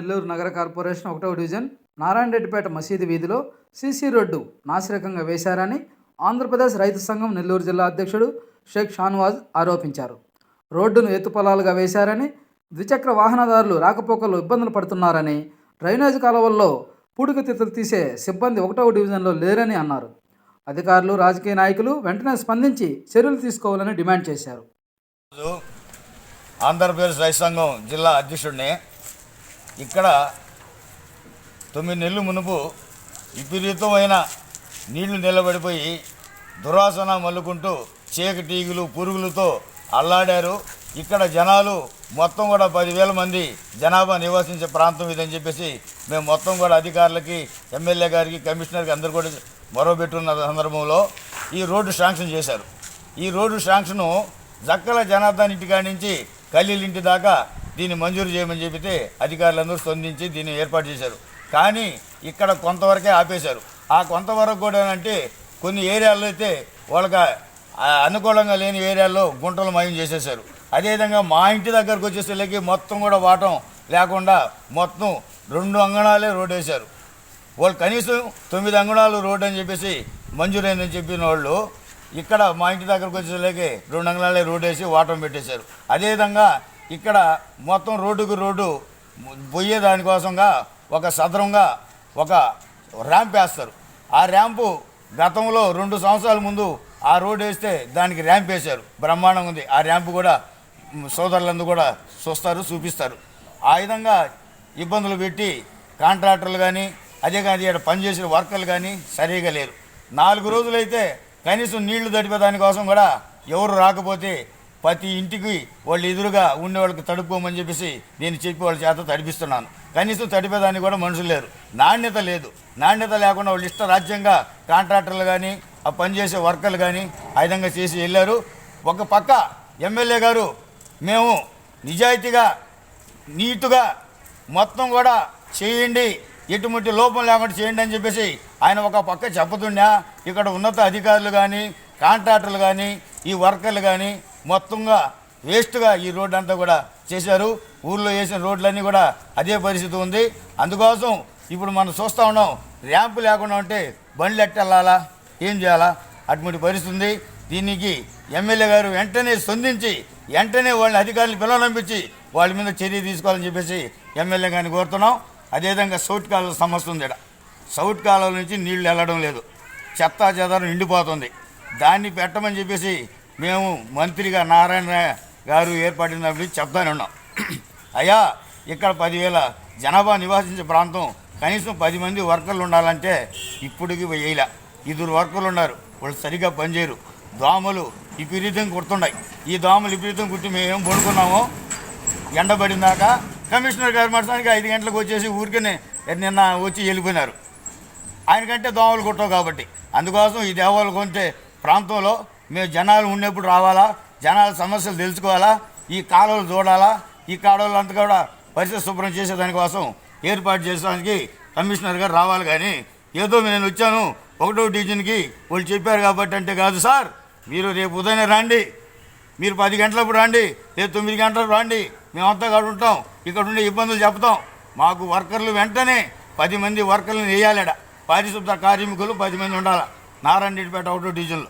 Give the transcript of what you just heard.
నెల్లూరు నగర కార్పొరేషన్ 1వ డివిజన్ నారాయణరెడ్డిపేట మసీదు వీధిలో సీసీ రోడ్డు నాసిరకంగా వేశారని ఆంధ్రప్రదేశ్ రైతు సంఘం నెల్లూరు జిల్లా అధ్యక్షుడు షేక్ షానవాజ్ ఆరోపించారు. రోడ్డును ఎత్తుపొలాలుగా వేశారని, ద్విచక్ర వాహనదారులు రాకపోకలు ఇబ్బందులు పడుతున్నారని, డ్రైనేజ్ కాలువల్లో పూడికతీతలు తీసే సిబ్బంది 1వ డివిజన్లో లేరని అన్నారు. అధికారులు, రాజకీయ నాయకులు వెంటనే స్పందించి చర్యలు తీసుకోవాలని డిమాండ్ చేశారు. ఆంధ్రప్రదేశ్ రైతు సంఘం జిల్లా అధ్యక్షుడిని. ఇక్కడ 9 నెలలు మునుపు విపరీతమైన నీళ్లు నిలబడిపోయి దురాసన మల్లుకుంటూ చీకటీగులు పురుగులతో అల్లాడారు. ఇక్కడ జనాలు మొత్తం కూడా 10,000 మంది జనాభా నివసించే ప్రాంతం ఇదని చెప్పేసి మేము మొత్తం కూడా అధికారులకి, ఎమ్మెల్యే గారికి, కమిషనర్కి అందరూ కూడా మొరబెట్టున్న సందర్భంలో ఈ రోడ్డు శాంక్షన్ చేశారు. ఈ రోడ్డు శాంక్షను జక్కల జనార్దన్ ఇంటికాడి నుంచి కలీల్ ఇంటి దాకా దీన్ని మంజూరు చేయమని చెప్పితే అధికారులందరూ స్పందించి దీన్ని ఏర్పాటు చేశారు. కానీ ఇక్కడ కొంతవరకే ఆపేశారు. ఆ కొంతవరకు కూడా అంటే కొన్ని ఏరియాల్లో అయితే వాళ్ళకి అనుకూలంగా లేని ఏరియాల్లో గుంటలు మయం చేసేసారు. అదేవిధంగా మా ఇంటి దగ్గరకు వచ్చేసరికి మొత్తం కూడా వాటం లేకుండా మొత్తం 2 అంగళాలే రోడ్డు వేశారు. వాళ్ళు కనీసం 9 అంగుళాలు రోడ్డు అని చెప్పేసి మంజూరైందని చెప్పిన వాళ్ళు ఇక్కడ మా ఇంటి దగ్గరకు వచ్చేసరికి 2 అంగుళాలే రోడ్డు వేసి వాటం పెట్టేశారు. అదేవిధంగా ఇక్కడ మొత్తం రోడ్డుకు రోడ్డు పోయే దానికోసంగా ఒక సదరంగా ఒక ర్యాంప్ వేస్తారు. ఆ ర్యాంపు గతంలో 2 సంవత్సరాల ముందు ఆ రోడ్డు వేస్తే దానికి ర్యాంప్ వేశారు. బ్రహ్మాండంగా ఉంది. ఆ ర్యాంపు కూడా సోదరులందరూ కూడా చూస్తారు, చూపిస్తారు. ఆ విధంగా ఇబ్బందులు పెట్టి కాంట్రాక్టర్లు కానీ, అదే కానీ ఇక్కడ పనిచేసిన వర్కర్లు కానీ సరిగా లేరు. 4 రోజులైతే కనీసం నీళ్లు తడిపే దానికోసం కూడా ఎవరు రాకపోతే ప్రతి ఇంటికి వాళ్ళు ఎదురుగా ఉండే వాళ్ళకి తడుపుకోమని చెప్పేసి నేను చెప్పి వాళ్ళ చేత తడిపిస్తున్నాను. కనీసం తడిపేదానికి కూడా మనుషులు లేరు. నాణ్యత లేదు. నాణ్యత లేకుండా వాళ్ళు ఇష్టరాజ్యంగా కాంట్రాక్టర్లు కానీ, ఆ పనిచేసే వర్కర్లు కానీ ఆ విధంగా చేసి వెళ్ళారు. ఒక పక్క ఎమ్మెల్యే గారు మేము నిజాయితీగా నీటుగా మొత్తం కూడా చేయండి, ఎటువంటి లోపం లేకుండా చేయండి అని చెప్పేసి ఆయన ఒక పక్క చెప్పుతున్నా, ఇక్కడ ఉన్నత అధికారులు కానీ, కాంట్రాక్టర్లు కానీ, ఈ వర్కర్లు కానీ మొత్తంగా వేస్ట్గా ఈ రోడ్డు అంతా కూడా చేశారు. ఊళ్ళో వేసిన రోడ్లన్నీ కూడా అదే పరిస్థితి ఉంది. అందుకోసం ఇప్పుడు మనం చూస్తూ ఉన్నాం, ర్యాంపు లేకుండా ఉంటే బండ్లు ఎట్టెళ్ళాలా, ఏం చేయాలా, అటువంటి పరిస్థితి ఉంది. దీనికి ఎమ్మెల్యే గారు వెంటనే స్పందించి వెంటనే వాళ్ళని అధికారులు పిలవనంపించి వాళ్ళ మీద చర్య తీసుకోవాలని చెప్పేసి ఎమ్మెల్యే గారిని కోరుతున్నాం. అదేవిధంగా సౌట్ కాలువ సమస్య ఉంది. సౌట్ కాలువ నుంచి నీళ్లు వెళ్ళడం లేదు, చెత్తా చెదారం నిండిపోతుంది. దాన్ని పెట్టమని చెప్పేసి మేము మంత్రిగా నారాయణ గారు ఏర్పడినప్పుడు చెప్తానే ఉన్నాం. అయ్యా, ఇక్కడ 10,000 జనాభా నివాసించే ప్రాంతం, కనీసం 10 మంది వర్కర్లు ఉండాలంటే ఇప్పటికి వేయలే. 2 వర్కర్లు ఉన్నారు, వాళ్ళు సరిగ్గా పనిచేయరు. దోమలు విపరీతంగా కుడుతున్నాయి. ఈ దోమలు విపరీతంగా కుట్టి మేమేం పడుకున్నామో ఎండబడినాక కమిషనర్ గారు మరసానికి 5 గంటలకు వచ్చేసి ఊరికనే నిన్న వచ్చి వెళ్ళిపోయినారు. ఆయనకంటే దోమలు కుట్టవు కాబట్టి. అందుకోసం ఈ దేవాలు కొంటే ప్రాంతంలో మేము జనాలు ఉన్నప్పుడు రావాలా, జనాల సమస్యలు తెలుసుకోవాలా, ఈ కాలువలు చూడాలా, ఈ కాలువలు అంతా కూడా పరిస్థితి శుభ్రం చేసేదానికోసం ఏర్పాటు చేసేదానికి కమిషనర్ గారు రావాలి. కానీ ఏదో నేను వచ్చాను 1వ డివిజన్కి వాళ్ళు చెప్పారు కాబట్టి అంటే కాదు సార్. మీరు రేపు ఉదయం రండి, మీరు 10 గంటలప్పుడు రండి, రేపు 9 గంటలకు రండి, మేమంతా ఇక్కడ ఉంటాం, ఇక్కడ ఉండే ఇబ్బందులు చెప్తాం. మాకు వర్కర్లు వెంటనే 10 మంది వర్కర్లను వేయాలడ. పారిశుద్ధ కార్మికులు 10 మంది ఉండాలి నారాయణరెడ్డిపేట 1వ డివిజన్లో.